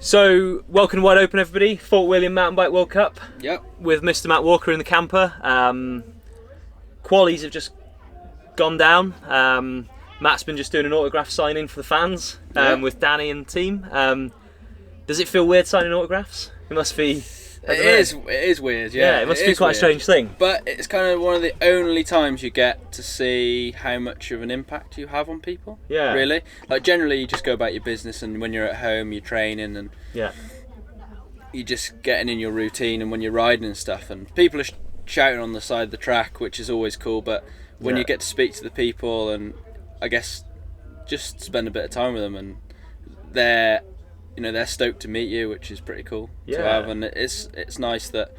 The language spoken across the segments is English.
So, welcome to Wide Open, everybody. Fort William Mountain Bike World Cup. Yep. With Mr. Matt Walker in the camper. Qualies have just gone down. Matt's been just doing an autograph signing for the fans with Danny and the team. Does it feel weird signing autographs? It must be. It is weird, yeah. Yeah, it must be quite a strange thing. But it's kind of one of the only times you get to see how much of an impact you have on people. Yeah. Really. Like, generally you just go about your business, and when you're at home you're training and you're just getting in your routine, and when you're riding and stuff, and people are shouting on the side of the track, which is always cool, but when you get to speak to the people and I guess just spend a bit of time with them, and they're stoked to meet you, which is pretty cool to have. And it's nice that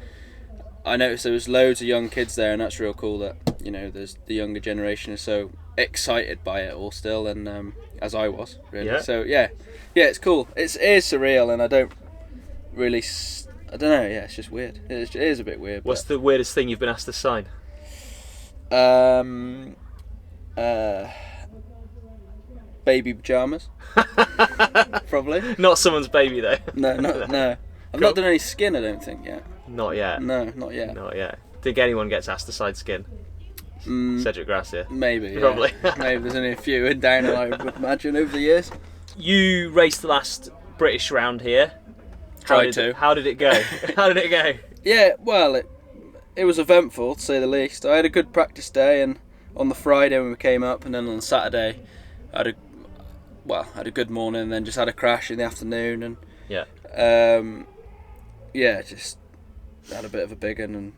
I noticed there was loads of young kids there, and that's real cool that there's the younger generation is so excited by it all still, and as I was really. So it's cool. It is surreal, and I don't know. Yeah, it's just weird. It is a bit weird. What's the weirdest thing you've been asked to sign? Baby pajamas. Probably. Not someone's baby though. No. I've not done any skin, I don't think, yet. Not yet. No, not yet. Not yet. Think anyone gets asked to sign skin? Cedric Gracia. Maybe. Yeah. Probably. Maybe there's only a few in down, I would imagine, over the years. You raced the last British round here. How did it go? How did it go? Yeah, well, it was eventful, to say the least. I had a good practice day, and on the Friday when we came up, and then on Saturday I had a good morning, and then just had a crash in the afternoon, and just had a bit of a big one, and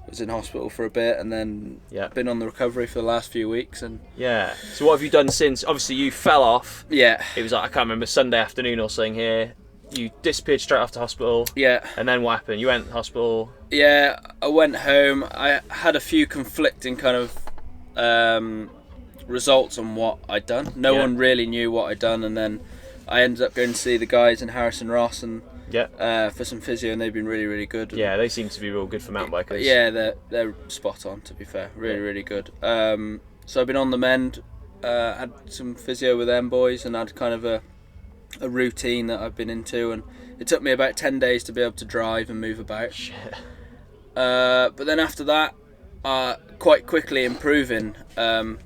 was in hospital for a bit, and then been on the recovery for the last few weeks. And so what have you done since? Obviously you fell off. It was like, I can't remember, Sunday afternoon or something here. You disappeared straight after hospital. And then what happened? You went to hospital. I went home. I had a few conflicting kind of results on what I'd done. No one really knew what I'd done, and then I ended up going to see the guys in Harrison Ross and for some physio, and they've been really, really good. Yeah, they seem to be real good for mountain bikers. Yeah, they're spot on, to be fair. Really, really good. So I've been on the mend, had some physio with them boys, and had kind of a routine that I've been into, and it took me about 10 days to be able to drive and move about. Shit. But then after that, quite quickly improving,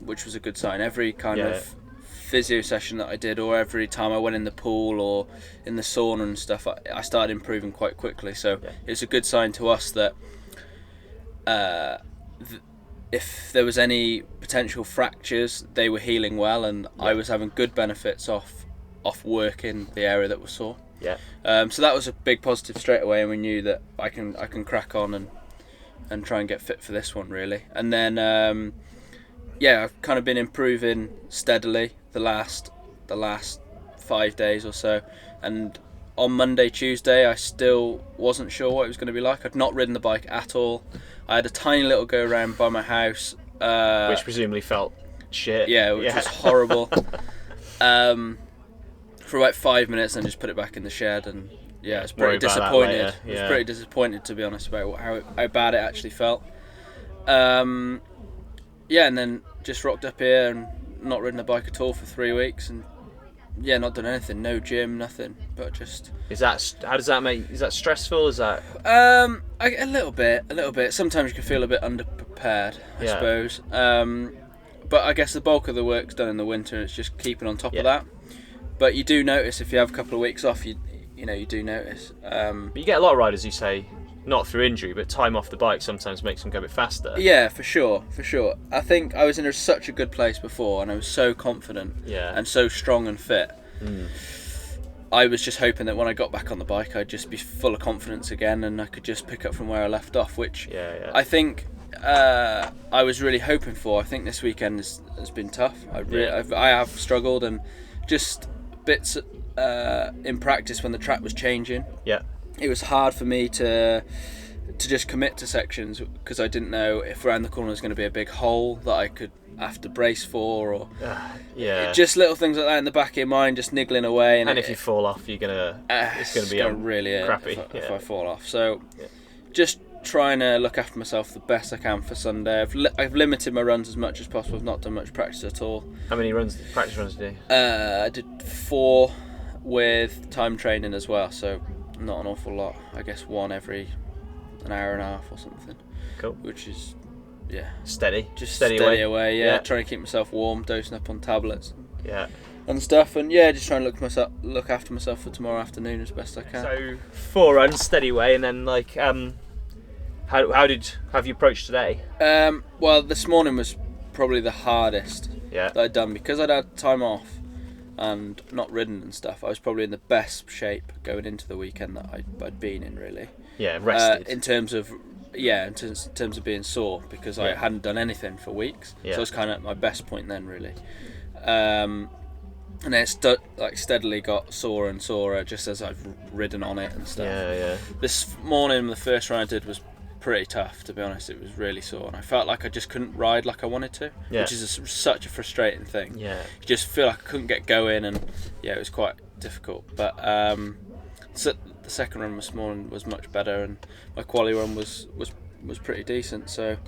which was a good sign. Every kind of physio session that I did, or every time I went in the pool or in the sauna and stuff, I started improving quite quickly. So it's a good sign to us that if there was any potential fractures, they were healing well, and I was having good benefits off working the area that was sore. So that was a big positive straight away, and we knew that I can crack on and try and get fit for this one, really. And then I've kind of been improving steadily the last 5 days or so, and on Monday, Tuesday I still wasn't sure what it was going to be like. I'd not ridden the bike at all. I had a tiny little go around by my house, which presumably felt shit. Which was horrible. For about 5 minutes, and just put it back in the shed, and I was pretty disappointed. I was pretty disappointed, to be honest, about how bad it actually felt. And then just rocked up here and not ridden a bike at all for 3 weeks, and not done anything, no gym, nothing, but just. Is that stressful? Is that? A little bit. Sometimes you can feel a bit underprepared, I suppose. But I guess the bulk of the work's done in the winter, and it's just keeping on top of that. But you do notice if you have a couple of weeks off, you do notice. But you get a lot of riders who say, not through injury, but time off the bike sometimes makes them go a bit faster. Yeah, for sure. I think I was in such a good place before, and I was so confident and so strong and fit. I was just hoping that when I got back on the bike, I'd just be full of confidence again, and I could just pick up from where I left off, which I think I was really hoping for. I think this weekend has been tough. I have struggled, and just bits in practice when the track was changing. It was hard for me to just commit to sections, because I didn't know if around the corner was going to be a big hole that I could have to brace for, or just little things like that in the back of your mind, just niggling away. And if you fall off, it's going to be really crappy if I fall off. So just trying to look after myself the best I can for Sunday. I've limited my runs as much as possible. I've not done much practice at all. How many practice runs did you do? I did 4 with time training as well, so not an awful lot. I guess one every an hour and a half or something. Cool. Which is, steady. Just steady away. Yeah, trying to keep myself warm, dosing up on tablets. Yeah. And stuff, and just trying to look after myself for tomorrow afternoon as best I can. So 4 runs, steady way, and then like, how have you approached today? Well, this morning was probably the hardest that I'd done because I'd had time off and not ridden and stuff. I was probably in the best shape going into the weekend that I'd been in, really. Yeah, rested. In terms of being sore, because I hadn't done anything for weeks. So I was kind of at my best point then, really. And then it steadily got sorer and sorer just as I've ridden on it and stuff. Yeah. This morning, the first run I did was pretty tough, to be honest. It was really sore, and I felt like I just couldn't ride like I wanted to, which is such a frustrating thing. Yeah. You just feel like I couldn't get going, and it was quite difficult. But so the second run this morning was much better, and my quali run was pretty decent. So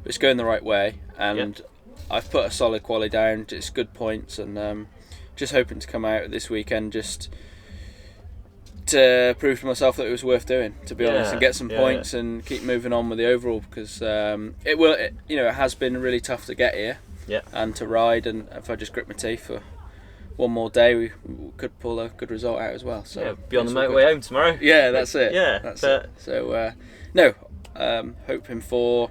it's going the right way, and I've put a solid quali down. It's good points, and just hoping to come out this weekend just to prove to myself that it was worth doing, to be honest, and get some points and keep moving on with the overall, because it has been really tough to get here and to ride, and if I just grit my teeth for one more day, we could pull a good result out as well. So be on the motorway home tomorrow. Yeah, that's it. That's it. So hoping for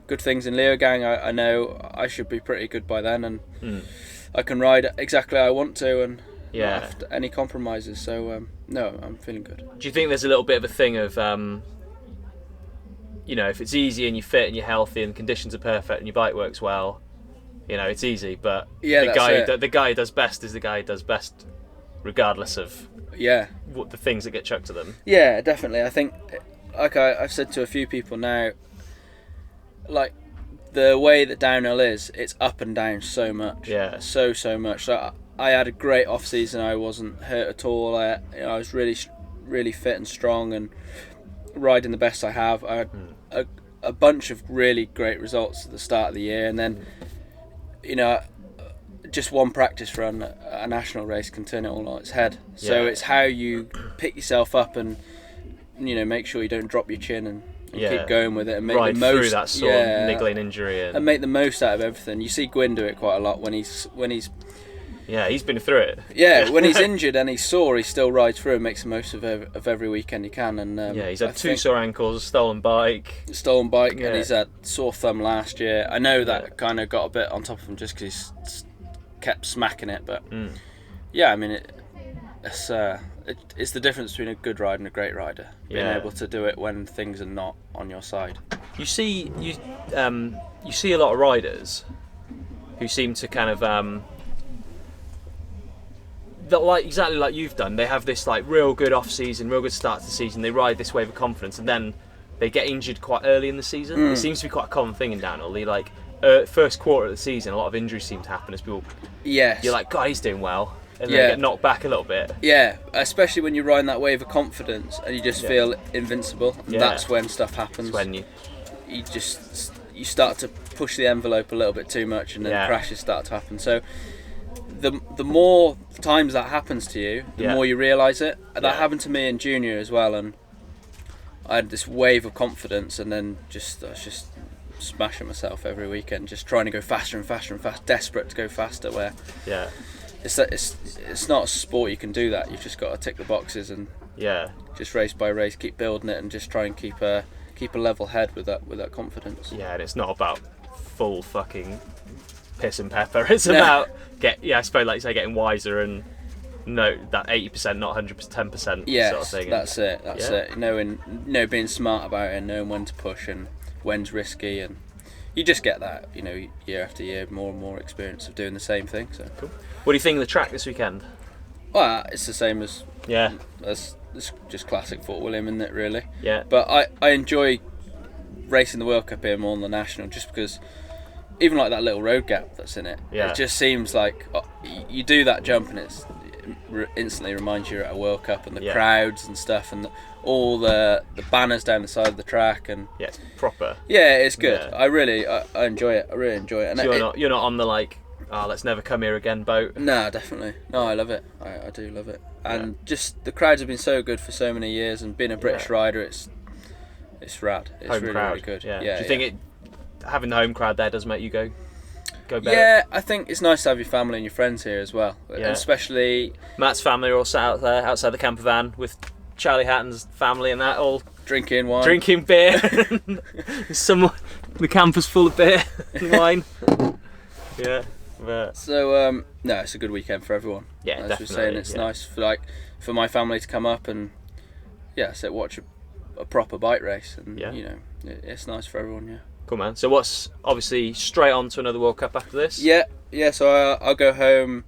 good things in Leo Gang. I know I should be pretty good by then, and I can ride exactly how I want to, and not have any compromises. So no, I'm feeling good. Do you think there's a little bit of a thing of if it's easy and you're fit and you're healthy and conditions are perfect and your bike works well, it's easy, but the guy who does best is the guy who does best regardless of what the things that get chucked to them. Yeah, definitely. I think, like I've said to a few people now, like, the way that downhill is, it's up and down so much. Yeah. So much. So I had a great off season. I wasn't hurt at all. I was really, really fit and strong and riding the best I have. I had a bunch of really great results at the start of the year, and then, just one practice run, a national race, can turn it all on its head. So it's how you pick yourself up and make sure you don't drop your chin and keep going with it and make the most through that sort of niggling injury and make the most out of everything. You see Gwyn do it quite a lot when he's he's been through it. When he's injured and he's sore, he still rides through and makes the most of every weekend he can. And he's had 2 sore ankles, a stolen bike, and he's had sore thumb last year. I know that kind of got a bit on top of him just because he's kept smacking it, but I mean it's the difference between a good rider and a great rider, being able to do it when things are not on your side. You see a lot of riders who seem to kind of that, like, exactly like you've done. They have this like real good off season, real good start to the season. They ride this wave of confidence, and then they get injured quite early in the season. It seems to be quite a common thing in downhill. They like first quarter of the season, a lot of injuries seem to happen as people. Yes. You're like, God, he's doing well, and then get knocked back a little bit. Yeah, especially when you're riding that wave of confidence and you just feel invincible. That's when stuff happens. It's when you start to push the envelope a little bit too much, and then crashes start to happen. So the more times that happens to you, the more you realise it. That happened to me in junior as well, and I had this wave of confidence, and then I was just smashing myself every weekend, just trying to go faster and faster and faster, desperate to go faster. Where it's not a sport you can do that. You've just got to tick the boxes and just race by race, keep building it, and just try and keep a level head with that confidence. Yeah, and it's not about full fucking piss and pepper. It's about I suppose, like you say, getting wiser and that 80%, not 100%, 10% sort of thing. That's it. Knowing, being smart about it, and knowing when to push and when's risky, and you just get that, year after year, more and more experience of doing the same thing. So cool. What do you think of the track this weekend? Well, it's the same as it's just classic Fort William, isn't it, really? Yeah. But I enjoy racing the World Cup here more than the National, just because even like that little road gap that's in it, it just seems like you do that jump and it instantly reminds you you're at a World Cup, and the crowds and stuff, and all the banners down the side of the track, and it's proper. Yeah, it's good. I enjoy it. I really enjoy it. And so you're not on the like let's never come here again boat. No, definitely. No, I love it. I do love it. And just the crowds have been so good for so many years, and being a British rider, it's rad. It's home really, crowd. really good. Yeah. Do you think having the home crowd there does make you go better? Yeah, I think it's nice to have your family and your friends here as well. Yeah. And especially Matt's family are all sat out there outside the camper van with Charlie Hatton's family and that, all drinking wine. Drinking beer. The camper's full of beer and wine. Yeah. But So no, it's a good weekend for everyone. Yeah, as definitely. we're saying, it's nice for my family to come up and watch a proper bike race, and it's nice for everyone. Yeah. Cool, man. So what's obviously straight on to another World Cup after this? Yeah. So I'll go home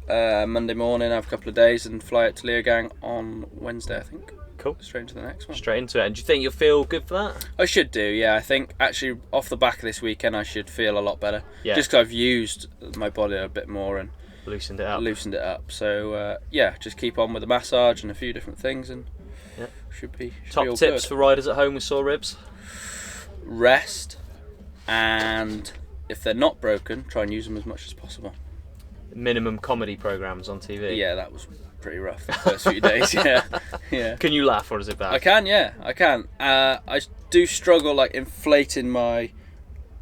Monday morning, have a couple of days, and fly out to Leogang on Wednesday, I think. Cool. Straight into the next one. Straight into it. And do you think you'll feel good for that? I should do, yeah. I think actually off the back of this weekend I should feel a lot better. Yeah. Just because I've used my body a bit more and loosened it up. So just keep on with the massage and a few different things, and should be Top all tips good. for riders at home with sore ribs? Rest, and if they're not broken, try and use them as much as possible. Minimum comedy programmes on TV. Yeah, that was pretty rough the first few days. Yeah. Can you laugh, or is it bad? I can. I do struggle inflating my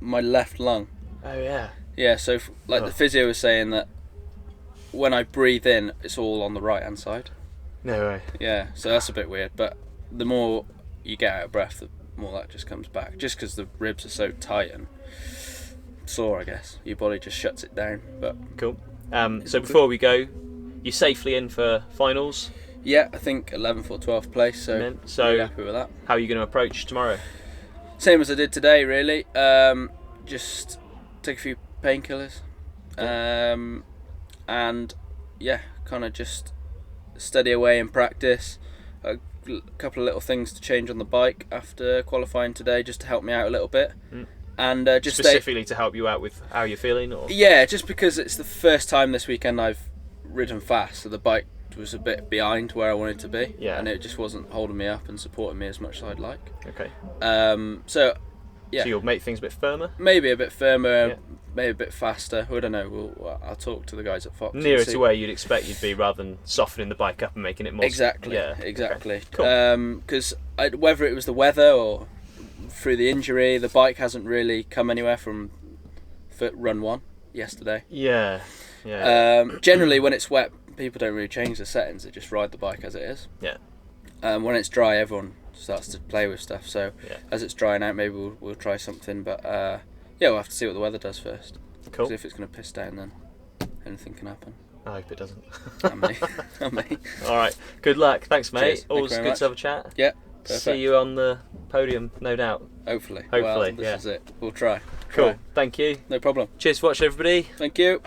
left lung. Oh yeah. Yeah, so the physio was saying that when I breathe in, it's all on the right hand side. No way. Yeah, so that's a bit weird. But the more you get out of breath, the more that just comes back. Just because the ribs are so tight and sore, I guess your body just shuts it down. But cool. So before we go, you're safely in for finals. Yeah, I think 11th or 12th place. So really happy with that. How are you going to approach tomorrow? Same as I did today, really. Just take a few painkillers, and kind of just steady away in practice. A couple of little things to change on the bike after qualifying today, just to help me out a little bit. And just specifically to help you out with how you're feeling, or just because it's the first time this weekend I've ridden fast, so the bike was a bit behind where I wanted to be, and it just wasn't holding me up and supporting me as much as I'd like. Okay. So you'll make things a bit firmer? Maybe a bit firmer, maybe a bit faster. I don't know. I'll talk to the guys at Fox. Nearer to where you'd expect you'd be, rather than softening the bike up and making it more... Exactly. Okay. Cool. Because whether it was the weather or through the injury, the bike hasn't really come anywhere from run one yesterday. Yeah. Generally, when it's wet, people don't really change the settings. They just ride the bike as it is. Yeah. When it's dry, everyone starts to play with stuff. So as it's drying out, maybe we'll try something. But we'll have to see what the weather does first. Cool. 'Cause if it's going to piss down, then anything can happen. I hope it doesn't. I may. All right. Good luck. Thanks, mate. Cheers. Always good to have a chat. Yeah. Perfect. See you on the podium, no doubt. Hopefully. Well, this is it. We'll try. Cool. Thank you. No problem. Cheers for watching, everybody. Thank you.